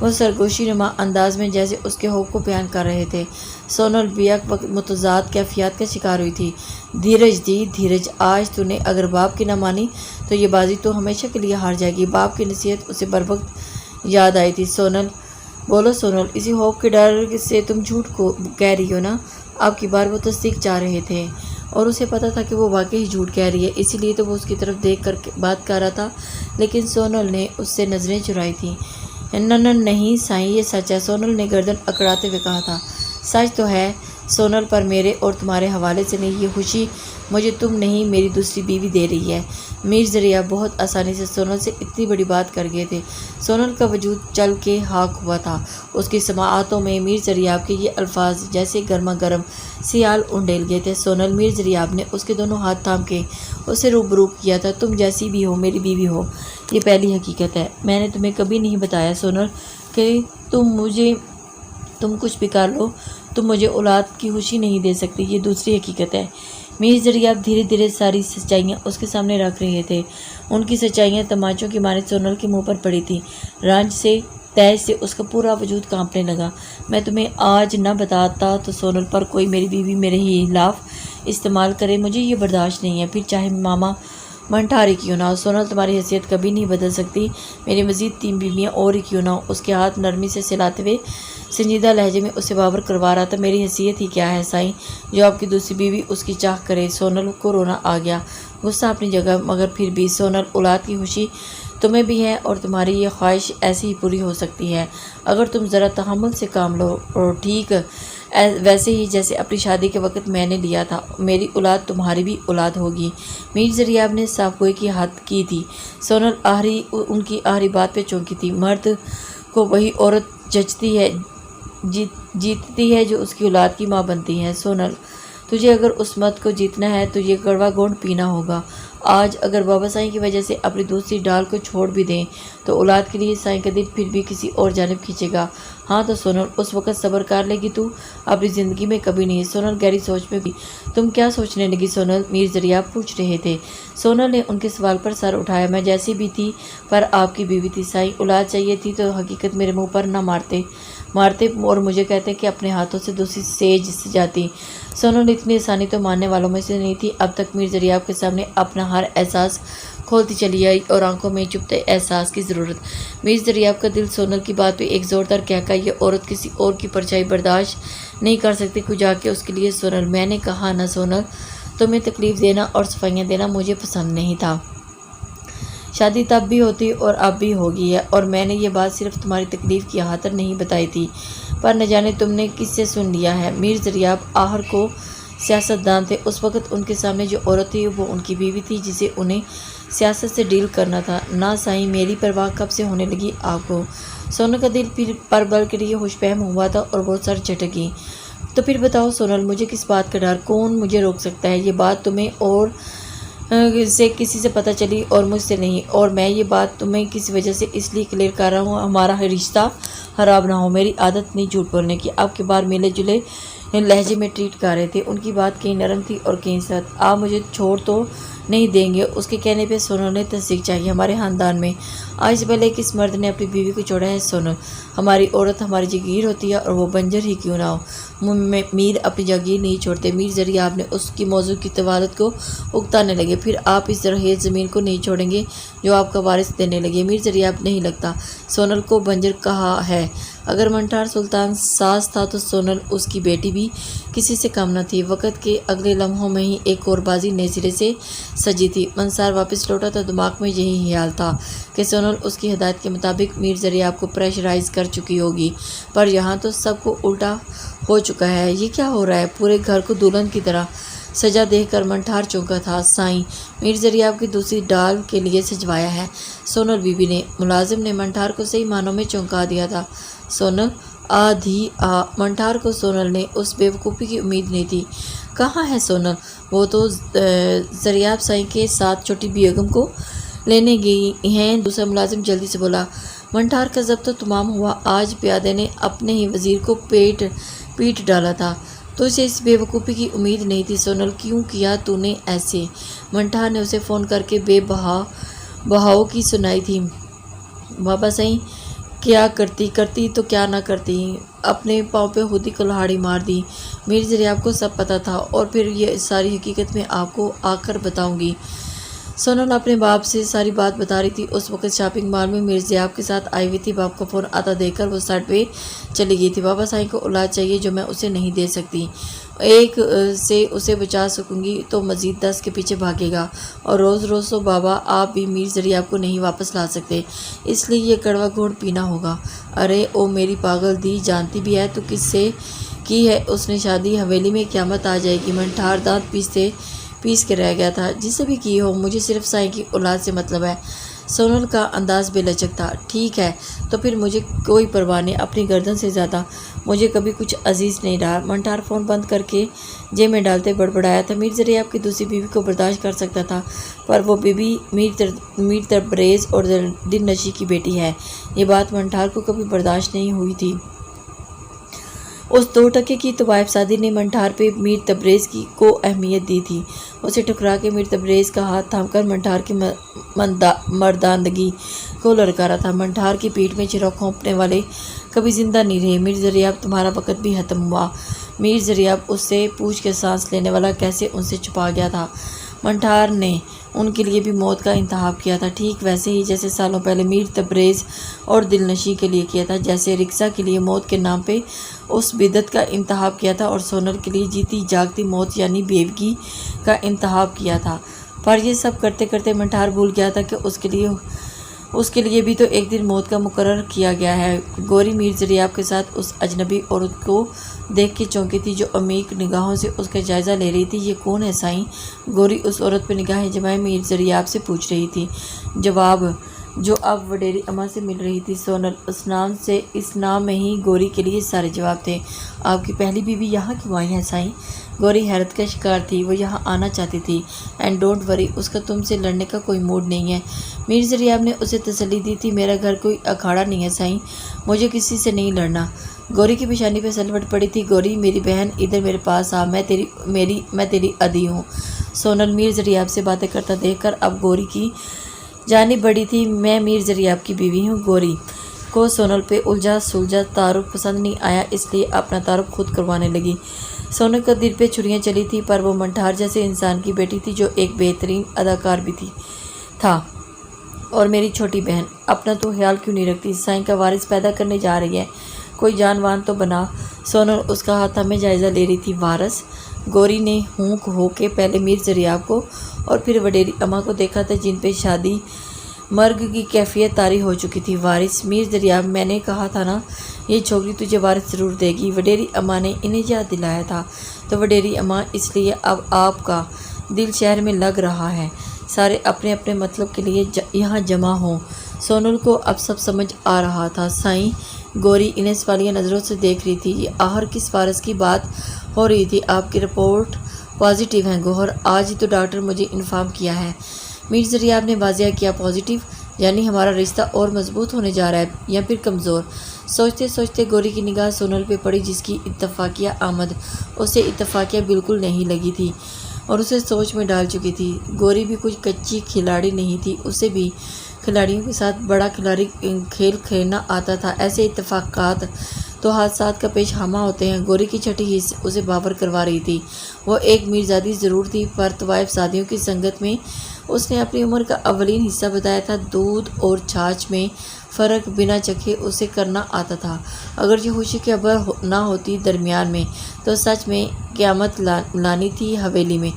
وہ سرگوشی نما انداز میں جیسے اس کے حق کو بیان کر رہے تھے۔ سونل بیک وقت متضاد کیفیات کا شکار ہوئی تھی۔ دھیرج دی، دھیرج، آج تو نے اگر باپ کی نہ مانی تو یہ بازی تو ہمیشہ کے لیے ہار جائے گی۔ باپ کی نصیحت اسے بر وقت یاد آئی تھی۔ سونل بولو سونل، اسی ہوپ کے ڈر سے تم جھوٹ کو کہہ رہی ہو نا؟ اب کی بار وہ تصدیق چاہ رہے تھے اور اسے پتا تھا کہ وہ واقعی جھوٹ کہہ رہی ہے، اسی لیے تو وہ اس کی طرف دیکھ کر بات کر رہا تھا، لیکن سونل نے اس سے نظریں چرائی تھیں۔ نہیں سائیں، یہ سچ ہے، سونل نے گردن اکڑاتے ہوئے کہا تھا۔ سچ تو ہے سونل، پر میرے اور تمہارے حوالے سے نہیں، یہ خوشی مجھے تم نہیں میری دوسری بیوی دے رہی ہے۔ میر ذریعہ بہت آسانی سے سونل سے اتنی بڑی بات کر گئے تھے۔ سونل کا وجود چل کے خاک ہوا تھا۔ اس کی سماعتوں میں میر ذریعہ کے یہ الفاظ جیسے گرما گرم سیال انڈیل گئے تھے۔ سونل، میر ذریعہ نے اس کے دونوں ہاتھ تھام کے اسے روبرو کیا تھا۔ تم جیسی بھی ہو میری بیوی ہو، یہ پہلی حقیقت ہے۔ میں نے تمہیں کبھی نہیں بتایا سونل کہ تم کچھ بھی کر لو تم مجھے اولاد کی خوشی نہیں دے سکتی، یہ دوسری حقیقت ہے۔ میر ذریعہ دھیرے دھیرے ساری سچائیاں اس کے سامنے رکھ رہے تھے۔ ان کی سچائیاں تماچوں کی مانند سونل کے منہ پر پڑی تھیں۔ رنج سے، تیش سے اس کا پورا وجود کانپنے لگا۔ میں تمہیں آج نہ بتاتا تو سونل پر کوئی میری بیوی میرے ہی خلاف استعمال کرے، مجھے یہ برداشت نہیں ہے، پھر چاہے ماما منٹھاری کیوں نہ ہو۔ سونل، تمہاری حیثیت کبھی نہیں بدل سکتی، میری مزید 3 بیویاں اور ہی کیوں نہ ہو۔ اس کے ہاتھ نرمی سے سلاتے ہوئے سنجیدہ لہجے میں اسے بابر کروا رہا تھا۔ میری حیثیت ہی کیا ہے سائیں، جو آپ کی دوسری بیوی اس کی چاہ کرے۔ سونل کو رونا آ گیا، غصہ اپنی جگہ، مگر پھر بھی سونل، اولاد کی خوشی تمہیں بھی ہے اور تمہاری یہ خواہش ایسے ہی پوری ہو سکتی ہے اگر تم ذرا تحمل سے کام لو، اور ٹھیک ویسے ہی جیسے اپنی شادی کے وقت میں نے لیا تھا۔ میری اولاد تمہاری بھی اولاد ہوگی۔ میر ذریعہ نے صاف گوئی کی حد کی تھی۔ سونل ان کی آخری بات پہ چونکی تھی۔ مرد کو وہی عورت جچتی ہے، جیتتی ہے جو اس کی اولاد کی ماں بنتی ہے۔ سونل، تجھے اگر اس مرد کو جیتنا ہے تو یہ کڑوا گھونٹ پینا ہوگا۔ آج اگر بابا سائیں کی وجہ سے اپنی دوسری ڈال کو چھوڑ بھی دیں تو اولاد کے لیے سائیں کا دل پھر بھی کسی اور جانب کھینچے گا۔ ہاں تو سونل، اس وقت صبر کر لے گی تو؟ اپنی زندگی میں کبھی نہیں۔ سونل گہری سوچ میں بھی۔ تم کیا سوچنے لگی سونل؟ میر ذریعہ پوچھ رہے تھے۔ سونل نے ان کے سوال پر سر اٹھایا۔ میں جیسی بھی تھی پر آپ کی بیوی تھی سائیں، اولاد چاہیے تھی تو حقیقت میرے منہ پر نہ مارتے اور مجھے کہتے کہ اپنے ہاتھوں سے دوسری سیج سجاتی۔ سونل اتنی آسانی تو ماننے والوں میں سے نہیں تھی۔ اب تک میر ذریعہ کے سامنے اپنا ہر احساس کھولتی چلی آئی اور آنکھوں میں چھپتے احساس کی ضرورت۔ میر ذریعہ کا دل سونل کی بات پہ ایک زوردار کہکا، یہ عورت کسی اور کی پرچھائی برداشت نہیں کر سکتی، کچھ جا کے اس کے لیے۔ سونل، میں نے کہا نا سونل، تمہیں تکلیف دینا اور صفائیاں دینا مجھے پسند نہیں تھا۔ شادی تب بھی ہوتی اور اب بھی ہوگی ہے، اور میں نے یہ بات صرف تمہاری تکلیف کی خاطر نہیں بتائی تھی، پر نہ جانے تم نے کس سے سن لیا ہے۔ میر ذریعہ آخر کو سیاست دان تھے۔ اس وقت ان کے سامنے جو عورت تھی وہ ان کی بیوی تھی جسے انہیں سیاست سے ڈیل کرنا تھا۔ نہ سائیں، میری پرواہ کب سے ہونے لگی آپ کو؟ سونل کا دل پھر پر بل کے لیے خوش فہم ہوا تھا اور وہ سر جھٹکی۔ تو پھر بتاؤ سونل، مجھے کس بات کا ڈر؟ کون مجھے روک سکتا ہے؟ یہ بات تمہیں اور سے کسی سے پتہ چلی اور مجھ سے نہیں، اور میں یہ بات تمہیں کسی وجہ سے اس لیے کلیئر کر رہا ہوں ہمارا رشتہ خراب نہ ہو۔ میری عادت نہیں جھوٹ بولنے کی۔ آپ کے بار ملے جلے لہجے میں ٹریٹ کر رہے تھے، ان کی بات کہیں نرم تھی اور کہیں سخت۔ آپ مجھے چھوڑ تو نہیں دیں گے؟ اس کے کہنے پہ سونل نے تصدیق چاہیے۔ ہمارے خاندان میں آج سے پہلے کس مرد نے اپنی بیوی کو چھوڑا ہے سونل؟ ہماری عورت ہماری جگیر ہوتی ہے اور وہ بنجر ہی کیوں نہ ہو۔ میر اپنی جگیر نہیں چھوڑتے۔ میر ذریعہ آپ نے اس کی موضوع کی طوالت کو اکتانے لگے۔ پھر آپ اس زرخیز زمین کو نہیں چھوڑیں گے جو آپ کا وارث دینے لگے۔ میر ذریعہ آپ نہیں لگتا سونل کو بنجر کہا ہے۔ اگر منٹھار سلطان ساز تھا تو سونل اس کی بیٹی بھی کسی سے کم نہ تھی۔ وقت کے اگلے لمحوں میں ہی ایک اور بازی نئے سرے سے سجی تھی۔ منصار واپس لوٹا تو دماغ میں یہی خیال تھا کہ سونل اس کی ہدایت کے مطابق میر ذریعہ آپ کو پریشرائز کر چکی ہوگی، پر یہاں تو سب کو الٹا ہو چکا ہے۔ یہ کیا ہو رہا ہے؟ پورے گھر کو دلہن کی طرح سجا دیکھ کر منٹھار چونکا تھا۔ سائیں، میر ذریعہ آپ کی دوسری ڈال کے لیے سجوایا ہے۔ سونل بیوی نے، ملازم نے منٹھار کو صحیح معنوں میں چونکا دیا تھا۔ سونل منٹھار کو سونل نے اس بے وقوفی کی امید نہیں تھی۔ کہاں ہے سونل؟ وہ تو ذریعہ سائیں کے ساتھ چھوٹی بیگم کو لینے گئی ہیں۔ دوسرا ملازم جلدی سے بولا۔ منٹھار کا ضبط تو تمام ہوا۔ آج پیادے نے اپنے ہی وزیر کو پیٹ ڈالا تھا، تو اسے اس بے وقوفی کی امید نہیں تھی۔ سونل، کیوں کیا تو نے ایسے؟ منٹھار نے اسے فون کر کے بے بہاؤ کی سنائی تھی۔ بابا سائیں کیا کرتی تو کیا نہ کرتی، اپنے پاؤں پہ خود ہی کلہاڑی مار دی۔ میر ضریاب کو سب پتہ تھا اور پھر یہ ساری حقیقت میں آپ کو آ کر بتاؤں گی۔ سونل اپنے باپ سے ساری بات بتا رہی تھی۔ اس وقت شاپنگ مال میں میر ضریاب کے ساتھ آئی ہوئی تھی۔ باپ کا فون آتا دیکھ کر وہ سائڈ پہ چلی گئی تھی۔ بابا سائیں کو اولاد چاہیے جو میں اسے نہیں دے سکتی۔ ایک سے اسے بچا سکوں گی تو مزید 10 کے پیچھے بھاگے گا، اور روز روز تو بابا آپ بھی میر ضریاب کو نہیں واپس لا سکتے، اس لیے یہ کڑوا گھونٹ پینا ہوگا۔ ارے او میری پاگل دی، جانتی بھی ہے تو کس سے کی ہے اس نے شادی؟ حویلی میں قیامت آ جائے گی۔ منٹھار دانت پیس کے رہ گیا تھا۔ جسے بھی کی ہو، مجھے صرف سائیں کی اولاد سے مطلب ہے۔ سونل کا انداز بے لچک تھا۔ ٹھیک ہے تو پھر مجھے کوئی پرواہ نہیں، اپنی گردن سے زیادہ مجھے کبھی کچھ عزیز نہیں رہا۔ منٹھار فون بند کر کے جیب میں ڈالتے بڑبڑایا تھا۔ میر ضریاب کی دوسری بیوی کو برداشت کر سکتا تھا، پر وہ بیوی میر تبریز اور دل نشی کی بیٹی ہے، یہ بات منٹھار کو کبھی برداشت نہیں ہوئی تھی۔ اس 2 ٹکے کی طوائف سادی نے منٹھار پہ میر تبریز کو اہمیت دی تھی۔ اسے ٹھکرا کے میر تبریز کا ہاتھ تھام کر منٹھار کی مردانگی کو للکارا تھا۔ منٹھار کی پیٹھ میں چراغ کھونپنے والے کبھی زندہ نہیں رہے۔ میر ضریاب تمہارا وقت بھی ختم ہوا۔ میر ضریاب اس سے پوچھ کے سانس لینے والا کیسے ان سے چھپا گیا تھا۔ منٹھار نے ان کے لیے بھی موت کا انتخاب کیا تھا، ٹھیک ویسے ہی جیسے سالوں پہلے میر تبریز اور دل نشی کے لیے کیا تھا، جیسے رکسا کے لیے موت کے نام پہ اس بدعت کا انتخاب کیا تھا، اور سونل کے لیے جیتی جاگتی موت یعنی بیوگی کا انتخاب کیا تھا۔ پر یہ سب کرتے کرتے منٹھار بھول گیا تھا کہ اس کے لیے بھی تو ایک دن موت کا مقرر کیا گیا ہے۔ گوری میر ضریاب کے ساتھ اس اجنبی عورت کو دیکھ کے چونکی تھی جو عمیق نگاہوں سے اس کا جائزہ لے رہی تھی۔ یہ کون ہے سائیں؟ گوری اس عورت پہ نگاہیں جمائے میر ضریاب سے پوچھ رہی تھی، جواب جو اب وڈیری اماں سے مل رہی تھی۔ سونل، اس نام میں ہی گوری کے لیے سارے جواب تھے۔ آپ کی پہلی بیوی یہاں کیوں آئی ہے سائیں؟ گوری حیرت کا شکار تھی۔ وہ یہاں آنا چاہتی تھی، اینڈ ڈونٹ وری، اس کا تم سے لڑنے کا کوئی موڈ نہیں ہے۔ میر ضریاب نے اسے تسلی دی تھی، میرا گھر کوئی اکھاڑا نہیں ہے سائیں، مجھے کسی سے نہیں لڑنا۔ گوری کی پیشانی پہ سلوٹ پڑی تھی۔ گوری میری بہن، ادھر میرے پاس آ، میں تیری عدی ہوں۔ سونل میر ضریاب سے باتیں کرتا دیکھ کر اب گوری کی جانب بڑھی تھی۔ میں میر ضریاب کی بیوی ہوں۔ گوری کو سونل پہ الجھا سلجھا تعارف پسند نہیں آیا، اس لیے اپنا تعارف خود کروانے لگی۔ سونل کا دل پہ چھریاں چلی تھی، پر وہ منٹھار جیسے انسان کی بیٹی تھی جو ایک بہترین اداکار بھی تھا، اور میری چھوٹی بہن، اپنا تو خیال کیوں نہیں رکھتی؟ سائیں کا وارث پیدا کرنے جا رہی ہے، کوئی جان وان تو بنا۔ سونل اس کا ہاتھ ہمیں جائزہ لے رہی تھی۔ وارث؟ گوری نے ہونک ہو کے پہلے میر ضریاب کو اور پھر وڈیری اماں کو دیکھا تھا، جن پہ شادی مرگ کی کیفیت طاری ہو چکی تھی۔ وارث؟ میر ضریاب، میں نے کہا تھا نا، یہ چھوکری تجھے وارث ضرور دے گی۔ وڈیری اماں نے انہیں یاد دلایا تھا۔ تو وڈیری اماں، اس لیے اب آپ کا دل شہر میں لگ رہا ہے، سارے اپنے اپنے مطلب کے لیے یہاں جمع ہوں۔ سونل کو اب سب سمجھ آ رہا تھا۔ سائیں؟ گوری انہیں سوالیہ نظروں سے دیکھ رہی تھی۔ یہ آخر کس وارث کی بات ہو رہی تھی؟ آپ کی رپورٹ پازیٹیو ہے گوہر، آج ہی تو ڈاکٹر مجھے انفارم کیا ہے۔ میر ضریاب نے واضح کیا۔ پازیٹیو؟ یعنی ہمارا رشتہ اور مضبوط ہونے جا رہا ہے یا پھر کمزور؟ سوچتے سوچتے گوری کی نگاہ سونل پہ پڑی، جس کی اتفاقیہ آمد اسے اتفاقیہ بالکل نہیں لگی تھی اور اسے سوچ میں ڈال چکی تھی۔ گوری بھی کچھ کچی کھلاڑی نہیں تھی، اسے بھی کھلاڑیوں کے ساتھ بڑا کھلاڑی کھیل کھیلنا آتا تھا۔ ایسے اتفاقات تو حادثات کا پیش خامہ ہوتے ہیں۔ گوری کی چھٹی حص اسے باور کروا رہی تھی۔ وہ ایک میرزادی ضرور تھی، پر طوائف شادیوں کی سنگت میں اس نے اپنی عمر کا اولین حصہ بتایا تھا۔ دودھ اور چھاچھ میں فرق بنا چکھے اسے کرنا آتا تھا۔ اگر یہ خوشی کی خبر نہ ہوتی درمیان میں، تو سچ میں قیامت لانی تھی حویلی میں۔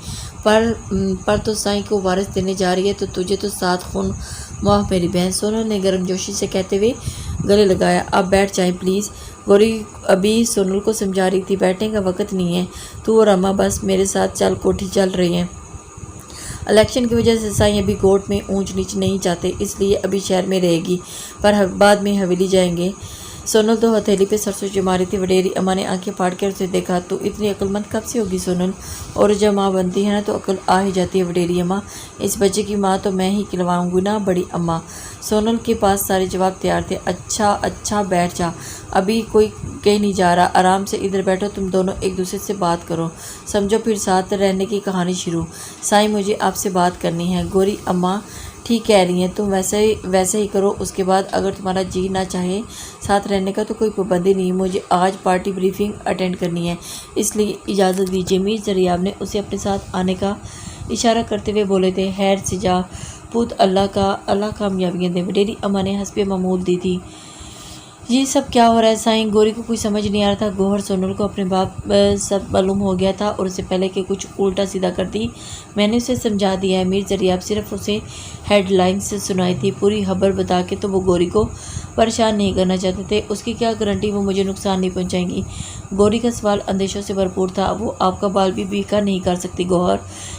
پر تو سائیں کو وارث دینے جا رہی ہے، تو تجھے تو 7 خون معاف میری بہن۔ سونل نے گرم جوشی سے کہتے ہوئے گلے لگایا۔ آپ بیٹھ جائیں پلیز۔ گوری ابھی سونل کو سمجھا رہی تھی، بیٹھنے کا وقت نہیں ہے، تو اور اماں بس میرے ساتھ چل کوٹھی چل رہی ہیں۔ الیکشن کی وجہ سے سائیں ابھی کوٹ میں اونچ نیچ نہیں چاہتے، اس لیے ابھی شہر میں رہے گی، پر بعد میں حویلی جائیں گے۔ سونل تو ہتھیلی پہ سرسوں جما رہی تھی۔ وڈیری اماں نے آنکھیں پھاڑ کر اسے دیکھا۔ تو اتنی عقل مند کب سے ہوگی سونل؟ اور جب ماں بنتی ہے نا تو عقل آ ہی جاتی ہے۔ وڈیری اماں، اس بچے کی ماں تو میں ہی کہلواؤں گی نا بڑی اماں۔ سونل کے پاس سارے جواب تیار تھے۔ اچھا بیٹھ جا، ابھی کوئی کہیں نہیں جا رہا، آرام سے ادھر بیٹھو، تم دونوں ایک دوسرے سے بات کرو، سمجھو، پھر ساتھ رہنے کی کہانی شروع۔ سائیں، مجھے آپ سے بات کرنی ہے۔ گوری اماں ٹھیک کہہ رہی ہیں، تم ویسے ہی کرو، اس کے بعد اگر تمہارا جی نہ چاہے ساتھ رہنے کا تو کوئی پابندی نہیں۔ مجھے آج پارٹی بریفنگ اٹینڈ کرنی ہے، اس لیے اجازت دیجیے۔ میر دریاب نے اسے اپنے ساتھ آنے کا اشارہ کرتے ہوئے بولے تھے، خیر سجا پوت، اللہ کامیابیاں دے، وڈیری اماں نے حسب معمول دی تھی۔ یہ سب کیا ہو رہا ہے سائیں؟ گوری کو کچھ سمجھ نہیں آ رہا تھا۔ گوہر سونل کو اپنے باپ سب معلوم ہو گیا تھا اور اسے پہلے کہ کچھ الٹا سیدھا کرتی میں نے اسے سمجھا دیا ہے۔ میر دریاب صرف اسے ہیڈ لائنز سنائی تھی، پوری خبر بتا کے تو وہ گوری کو پریشان نہیں کرنا چاہتے تھے۔ اس کی کیا گارنٹی وہ مجھے نقصان نہیں پہنچائیں گی؟ گوری کا سوال اندیشوں سے بھرپور تھا۔ وہ آپ کا بال بھی بیکا نہیں کر سکتی گوہر،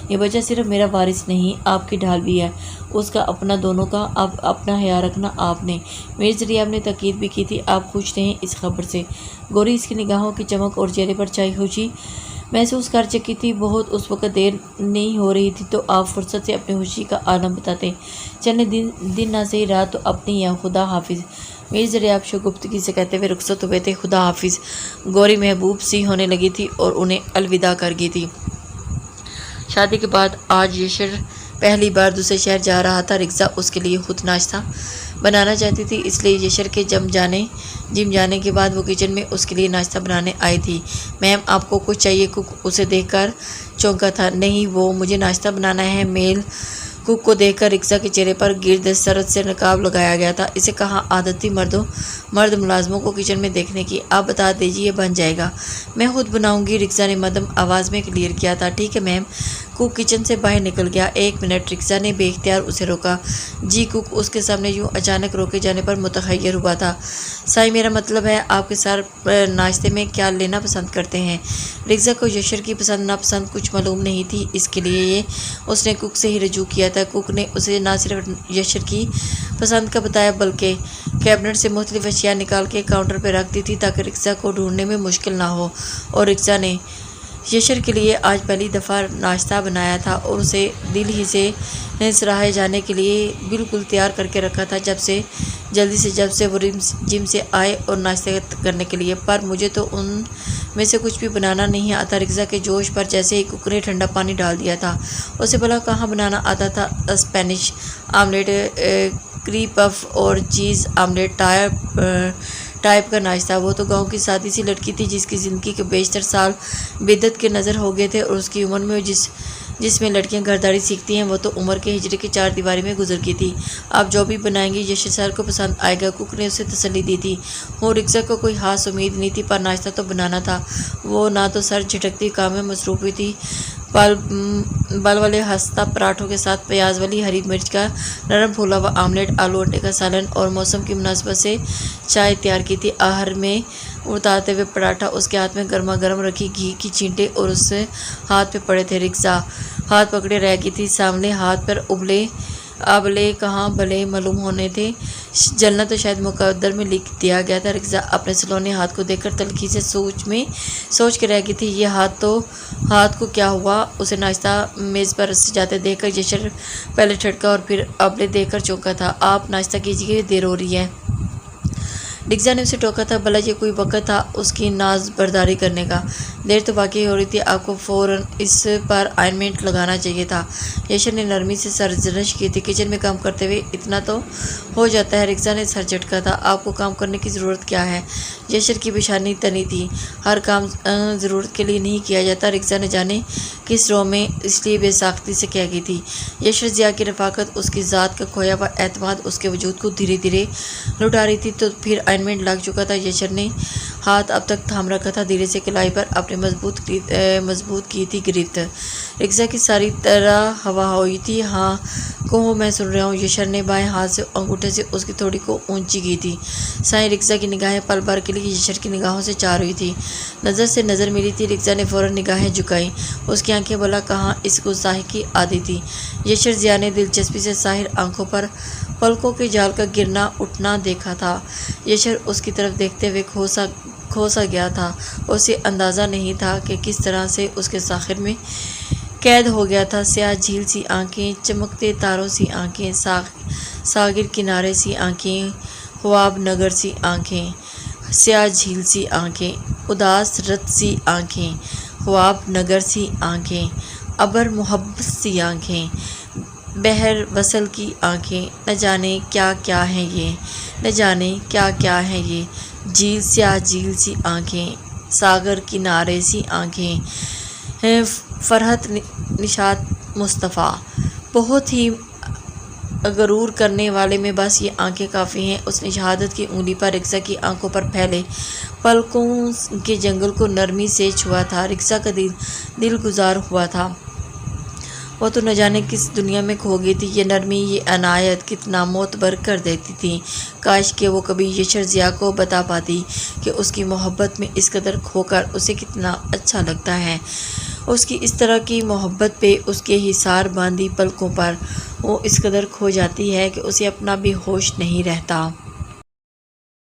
یہ بچہ صرف میرا وارث نہیں، آپ کی ڈھال بھی ہے، اس کا اپنا، دونوں کا۔ اب اپنا خیال رکھنا آپ نے۔ میر دریاب نے تاکید بھی کی تھی، آپ خوش رہیں اس خبر سے؟ گوری اس کی نگاہوں کی چمک اور چہرے پر چھائی خوشی محسوس کر چکی تھی۔ بہت اس وقت دیر نہیں ہو رہی تھی تو آپ فرصت سے اپنی خوشی کا عالم بتاتے چلیں، دن نہ صحیح رات تو اپنی ہے، خدا حافظ۔ میر دریاب شگفتگی سے کہتے ہوئے رخصت ہوئے تھے۔ خدا حافظ۔ گوری محبوب سی ہونے لگی تھی اور انہیں الوداع کر گئی تھی۔ شادی کے بعد آج یشر پہلی بار دوسرے شہر جا رہا تھا۔ رکزا اس کے لیے خود ناشتہ بنانا چاہتی تھی، اس لیے یشر کے جم جانے کے بعد وہ کچن میں اس کے لیے ناشتہ بنانے آئی تھی۔ میم آپ کو کچھ چاہیے؟ کک اسے دیکھ کر چونکا تھا۔ نہیں، وہ مجھے ناشتہ بنانا ہے۔ میل کک کو دیکھ کر رکزا کے چہرے پر گرد سرد سے نقاب لگایا گیا تھا۔ اسے کہاں عادت تھی مرد ملازموں کو کچن میں دیکھنے کی۔ آپ بتا دیجیے، بن جائے گا، میں خود بناؤں گی، رکزا نے مدھم آواز میں کلیئر کیا تھا۔ ٹھیک ہے میم۔ کک کچن سے باہر نکل گیا۔ ایک منٹ، رکزا نے بے اختیار اسے روکا۔ جی کک اس کے سامنے یوں اچانک روکے جانے پر متحیر ہوا تھا۔ سائیں میرا مطلب ہے آپ کے ساتھ ناشتے میں کیا لینا پسند کرتے ہیں؟ رکزا کو یشر کی پسند ناپسند کچھ معلوم نہیں تھی، اس کے لیے اس نے کک سے ہی رجوع کیا تھا۔ کک نے اسے نہ صرف یشر کی پسند کا بتایا بلکہ کیبنٹ سے مختلف اشیاء نکال کے کاؤنٹر پہ رکھ دی تھی تاکہ رکزا کو ڈھونڈنے میں مشکل نہ ہو، اور رکزا نے یشر کے لیے آج پہلی دفعہ ناشتہ بنایا تھا اور اسے دل ہی سے سراہے جانے کے لیے بالکل تیار کر کے رکھا تھا جب سے وہ جم سے آئے اور ناشتہ کرنے کے لیے۔ پر مجھے تو ان میں سے کچھ بھی بنانا نہیں آتا۔ رکزا کے جوش پر جیسے ہی کک نے ٹھنڈا پانی ڈال دیا تھا۔ اسے بھلا کہاں بنانا آتا تھا؟ اسپینش آملیٹ، کری پف اور چیز آملیٹ ٹائپ کا ناشتہ۔ وہ تو گاؤں کی سادی سی لڑکی تھی جس کی زندگی کے بیشتر سال بدعت کے نظر ہو گئے تھے، اور اس کی عمر میں جس میں لڑکیاں گھرداری سیکھتی ہیں وہ تو عمر کے ہجرے کی چار دیواری میں گزر گئی تھی۔ آپ جو بھی بنائیں گے یشر سر کو پسند آئے گا، کک نے اسے تسلی دی تھی۔ رکزا کو کوئی خاص امید نہیں تھی، پر ناشتہ تو بنانا تھا۔ وہ نہ تو سر جھٹکتی کام میں مصروف ہوئی تھی، بال والے ہستہ پراٹھوں کے ساتھ پیاز والی ہری مرچ کا نرم پھولا ہوا آملیٹ، آلو انڈے کا سالن اور موسم کی مناسبت سے چائے تیار کی تھی۔ آہر میں اتارتے ہوئے پراٹھا اس کے ہاتھ میں گرما گرم رکھی گھی کی چینٹے اور اس سے ہاتھ پہ پڑے تھے۔ رکزا ہاتھ پکڑے رہ گئی تھی، سامنے ہاتھ پر آبلے کہاں بھلے معلوم ہونے تھے، جلنا تو شاید مقدر میں لکھ دیا گیا تھا۔ رکزا اپنے سلونے ہاتھ کو دیکھ کر تلخی سے سوچ کے رہ گئی تھی، یہ ہاتھ کو کیا ہوا؟ اسے ناشتہ میز پر سجاتے دیکھ کر یشر پہلے ٹھٹکا اور پھر آبلے دیکھ کر چونکا تھا۔ آپ ناشتہ کیجیے، دیر ہو رہی ہے۔ رکزا نے اسے ٹوکا تھا، بھلا یہ کوئی وقت تھا اس کی ناز برداری کرنے کا؟ دیر تو واقعی ہو رہی تھی، آپ کو فوراً اس پر آئنمنٹ لگانا چاہیے تھا۔ یشر نے نرمی سے سرزنش کی تھی، کچن میں کام کرتے ہوئے اتنا تو ہو جاتا ہے۔ رکزا نے سر جھٹکا تھا، آپ کو کام کرنے کی ضرورت کیا ہے؟ یشر کی پیشانی تنی تھی، ہر کام ضرورت کے لیے نہیں کیا جاتا۔ رکزا نے جانے کس رو میں اس لیے بے ساختگی سے کہہ گئی تھی۔ یشر ضیاء کی رفاقت، اس کی ذات کا کھویا ہوا اعتماد اس کے وجود کو دھیرے دھیرے لوٹا رہی تھی، تو پھر آئنمنٹ لگ چکا تھا۔ یشر نے ہاتھ اب تک تھام رکھا تھا، دھیرے سے کلائی پر اپنے مضبوط کی تھی گرفت۔ رکزا کی ساری طرح ہوا ہوئی تھی۔ ہاں کہو، میں سن رہا ہوں۔ یشر نے بائیں ہاتھ سے انگوٹھے سے اس کی تھوڑی کو اونچی کی تھی۔ سائیں رکزا کی نگاہیں پل بھر کے لیے یشر کی نگاہوں سے چار ہوئی تھی، نظر سے نظر ملی تھی۔ رکزا نے فوراً نگاہیں جھکائیں، اس کی آنکھیں بھلا کہاں اس گستاخی کی عادی تھی۔ یشر ضیاء نے دلچسپی سے ساحر آنکھوں پر پلکوں کے جال کا گرنا اٹھنا دیکھا تھا۔ یشر اس کی طرف دیکھتے ہوئے کھوسا گیا تھا، اسے اندازہ نہیں تھا کہ کس طرح سے اس کے ساحر میں قید ہو گیا تھا۔ سیاہ جھیل سی آنکھیں، چمکتے تاروں سی آنکھیں، ساغر کنارے سی آنکھیں، خواب نگر سی آنکھیں، سیاہ جھیل سی آنکھیں، اداس رت سی آنکھیں، خواب نگر سی آنکھیں، ابر محبت سی آنکھیں، بحر وصل کی آنکھیں، نہ جانے کیا کیا ہیں یہ، نہ جانے کیا کیا ہیں یہ، جھیل سیاہ جھیل سی آنکھیں، ساگر کنارے سی آنکھیں، فرحت نشاط مصطفیٰ۔ بہت ہی غرور کرنے والے میں بس یہ آنکھیں کافی ہیں۔ اس نے شہادت کی انگلی پر رکسا کی آنکھوں پر پھیلے پلکوں کے جنگل کو نرمی سے چھوا تھا۔ رکسا کا دل گزار ہوا تھا۔ وہ تو نہ جانے کس دنیا میں کھو گئی تھی۔ یہ نرمی، یہ عنایت کتنا معتبر کر دیتی تھی۔ کاش کہ وہ کبھی یشر ضیا کو بتا پاتی کہ اس کی محبت میں اس قدر کھو کر اسے کتنا اچھا لگتا ہے۔ اس کی اس طرح کی محبت پہ اس کے حصار باندھی پلکوں پر وہ اس قدر کھو جاتی ہے کہ اسے اپنا بھی ہوش نہیں رہتا۔